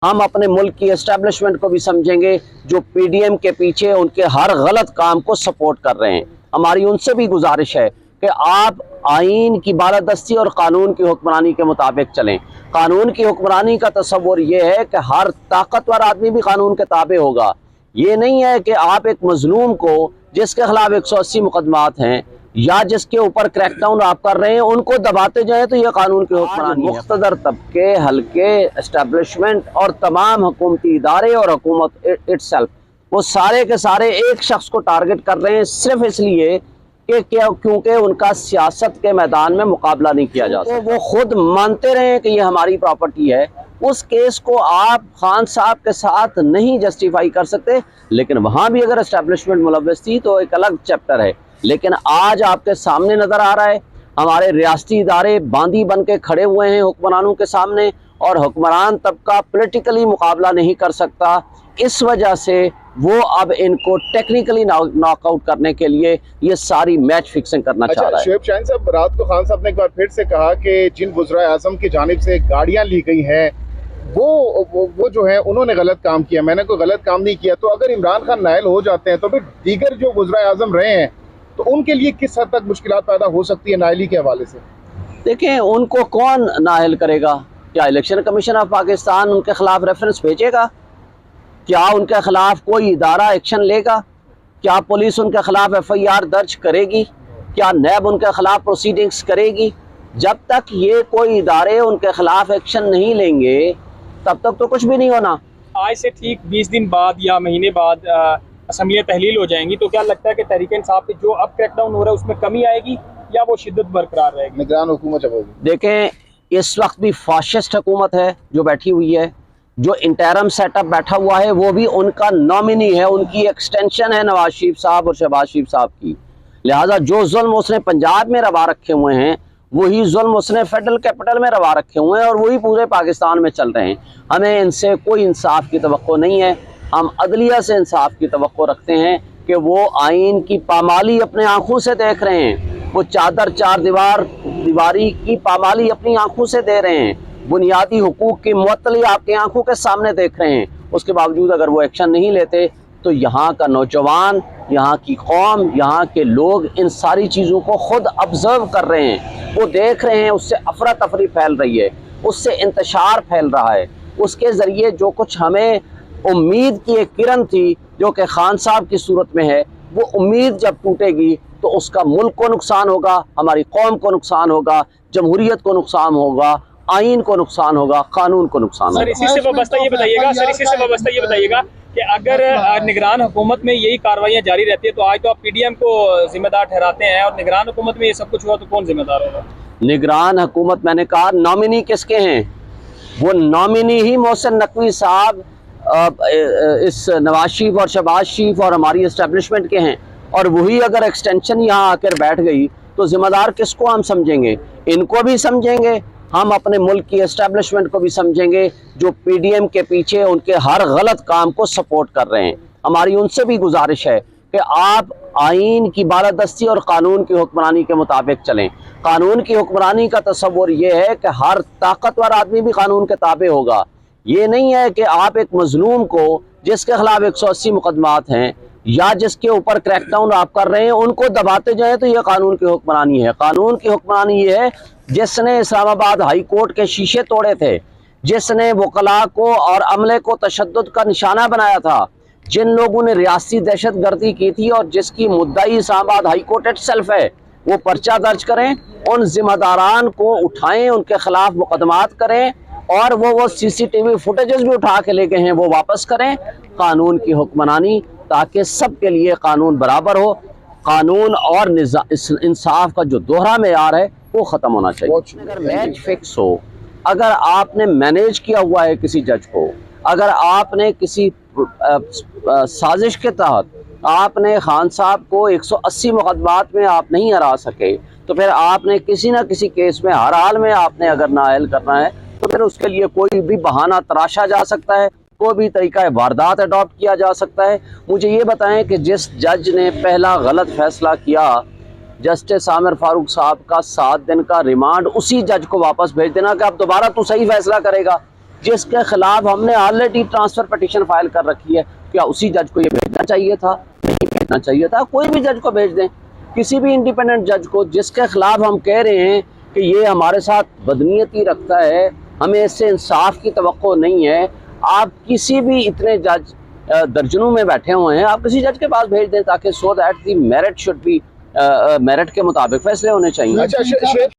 हम अपने मुल्क की एस्टेब्लिशमेंट को भी समझेंगे जो पीडीएम के पीछे उनके हर गलत काम को सपोर्ट कर रहे हैं। हमारी उनसे भी गुजारिश है कि आप आइन की बालादस्ती और कानून की हुक्मरानी के मुताबिक चलें। कानून की हुक्मरानी का तस्वुर ये है कि हर ताकतवर आदमी भी कानून के ताबे होगा। ये नहीं है कि आप एक मजलूम को जिसके खिलाफ 180 मुकदमात हैं या जिसके ऊपर क्रैकडाउन आप कर रहे हैं उनको दबाते जाएं तो ये कानून की हुक्मरानी है। मुख्तदर तबके, हल्के, एस्टेब्लिशमेंट और तमाम हुकूमती इदारे और हुकूमत इटसेल्फ वो सारे के सारे एक शख्स को टारगेट कर रहे हैं सिर्फ इसलिए कि क्योंकि उनका सियासत के मैदान में मुकाबला नहीं किया जा सकता। वो खुद मानते रहे कि ये हमारी प्रॉपर्टी है, उस केस को आप खान साहब के साथ नहीं जस्टिफाई कर सकते। लेकिन वहाँ भी अगर एस्टेब्लिशमेंट मुलव्वस थी तो एक अलग चैप्टर है। लेकिन आज आपके सामने नज़र आ रहा है हमारे रियासती इदारे बांदी बन के खड़े हुए हैं हुक्मरानों के सामने, और हुक्मरान तबका पॉलिटिकली मुकाबला नहीं कर सकता। इस वजह से वो अब इनको टेक्निकली नॉकआउट करने के लिए ये सारी मैच फिक्सिंग करना चाह रहा है। शोएब शाहीन साहब, रात को खान साहब ने एक बार फिर से कहा कि जिन वज़राए आज़म की जानिब से गाड़ियां ली गई हैं वो जो है उन्होंने गलत काम किया। मैंने कोई गलत काम नहीं किया। तो अगर इमरान खान नायल हो जाते हैं तो फिर दीगर जो वज़राए आज़म रहे हैं तो उनके लिए किस हद तक मुश्किलात पैदा हो सकती है नायली के हवाले से? देखें, उनको कौन नाअहल करेगा? क्या इलेक्शन कमीशन ऑफ पाकिस्तान उनके खिलाफ रेफरेंस भेजेगा? क्या उनके खिलाफ कोई इदारा एक्शन लेगा? क्या पुलिस उनके खिलाफ FIR दर्ज करेगी? क्या नैब उनके खिलाफ प्रोसीडिंग्स करेगी? जब तक ये कोई इदारे उनके खिलाफ एक्शन नहीं लेंगे तब तक तो कुछ भी नहीं होना। आज से ठीक 20 दिन बाद या महीने बाद असम्बलियाँ तहलील हो जाएंगी, तो क्या लगता है कि तहरीक इंसाफ पे जो अब क्रैकडाउन हो रहा है उसमें कमी आएगी या वो शिद्दत बरकरार रहेगी? निगरान हुकूमत जब होगी। देखें, इस वक्त भी फाशिस्ट हुकूमत है जो बैठी हुई है। जो इंटरम सेटअप बैठा हुआ है वो भी उनका नॉमिनी है, उनकी एक्सटेंशन है नवाज शरीफ साहब और शहबाज शरीफ साहब की। लिहाजा जो जुल्म उसने पंजाब में रवा रखे हुए हैं वही जुल्म उसने फेडरल कैपिटल में रवा रखे हुए हैं और वही पूरे पाकिस्तान में चल रहे हैं। हमें इनसे कोई इंसाफ की तवक्को नहीं है। हम अदलिया से इंसाफ की तवक्को रखते हैं कि वो आइन की पामाली अपने आंखों से देख रहे हैं। वो चादर चार दीवारी की पामाली अपनी आंखों से दे रहे हैं। बुनियादी हुकूक की मुअत्तली आपकी आंखों के सामने देख रहे हैं। उसके बावजूद अगर वो एक्शन नहीं लेते तो यहाँ का नौजवान, यहाँ की कौम, यहाँ के लोग इन सारी चीज़ों को खुद ऑब्जर्व कर रहे हैं। वो देख रहे हैं, उससे अफरा तफरी फैल रही है, उससे इंतशार फैल रहा है। उसके ज़रिए जो कुछ हमें उम्मीद की एक किरण थी जो कि खान साहब की सूरत में है, वो उम्मीद जब टूटेगी तो उसका मुल्क को नुकसान होगा, हमारी कौम को नुकसान होगा, जमहूरियत को नुकसान होगा, आइन को नुकसान होगा, कानून को नुकसान होगा। सर, इसी से वाबस्ता ये बताइएगा कि अगर निगरान हुकूमत में यही कार्रवाइयाँ जारी रहती है तो आज तो आप PDM को जिम्मेदार ठहराते हैं, और निगरान हुकूमत में ये सब कुछ हुआ तो कौन जिम्मेदार होगा? निगरान हुकूमत, मैंने कहा, नॉमिनी किसके हैं? वो नॉमिनी ही मोहसिन नकवी साहब, इस नवाज शरीफ और शहबाज शरीफ और हमारी एस्टेब्लिशमेंट के हैं। और वही अगर एक्सटेंशन यहाँ आकर बैठ गई तो जिम्मेदार किसको हम समझेंगे? इनको भी समझेंगे, हम अपने मुल्क की एस्टेब्लिशमेंट को भी समझेंगे जो पीडीएम के पीछे उनके हर गलत काम को सपोर्ट कर रहे हैं। हमारी उनसे भी गुजारिश है कि आप आइन की बालादस्ती और कानून की हुक्मरानी के मुताबिक चलें। कानून की हुक्मरानी का तस्वुर ये है कि हर ताकतवर आदमी भी कानून के ताबे होगा। ये नहीं है कि आप एक मजलूम को जिसके खिलाफ 180 मुकदमात हैं या जिसके ऊपर क्रैकडाउन आप कर रहे हैं उनको दबाते जाएं तो ये कानून की हुक्मरानी है। कानून की हुक्मरानी ये है जिसने इस्लामाबाद हाई कोर्ट के शीशे तोड़े थे, जिसने वकला को और अमले को तशद्दुद का निशाना बनाया था, जिन लोगों ने रियासती दहशत गर्दी की थी और जिसकी मुद्दाई इस्लामाबाद हाई कोर्ट इटसेल्फ है, वो पर्चा दर्ज करें, उन जिम्मेदारान को उठाएं, उनके खिलाफ मुकदमात करें और वो CCTV फुटेजेस भी उठा के लेके हैं वो वापस करें। कानून की हुक्मरानी, ताकि सब के लिए कानून बराबर हो। कानून और इंसाफ का जो दोहरा मेयार है वो ख़त्म होना चाहिए। अगर मैच फिक्स हो, अगर आपने मैनेज किया हुआ है किसी जज को, अगर आपने किसी साजिश के तहत आपने खान साहब को 180 मुकदमात में आप नहीं हरा सके तो फिर आपने किसी न किसी केस में हर हाल में आपने अगर नाअहल करना है तो फिर उसके लिए कोई भी बहाना तराशा जा सकता है, कोई भी तरीका वारदात अडॉप्ट किया जा सकता है। मुझे ये बताएं कि जिस जज ने पहला गलत फैसला किया, जस्टिस आमिर फारूक साहब का 7 दिन का रिमांड, उसी जज को वापस भेज देना कि अब दोबारा तू सही फैसला करेगा। جس کے خلاف ہم نے آلریڈی ٹرانسفر پٹیشن فائل کر رکھی ہے، کیا اسی جج کو یہ بھیجنا چاہیے تھا؟ نہیں بھیجنا چاہیے تھا. کوئی بھی جج کو بھیج دیں، کسی بھی انڈیپینڈنٹ جج کو جس کے خلاف ہم کہہ رہے ہیں کہ یہ ہمارے ساتھ بدنیتی رکھتا ہے، ہمیں اس سے انصاف کی توقع نہیں ہے. آپ کسی بھی اتنے جج درجنوں میں بیٹھے ہوئے ہیں، آپ کسی جج کے پاس بھیج دیں تاکہ so that the merit should be merit کے مطابق فیصلے ہونے چاہیے. اچھا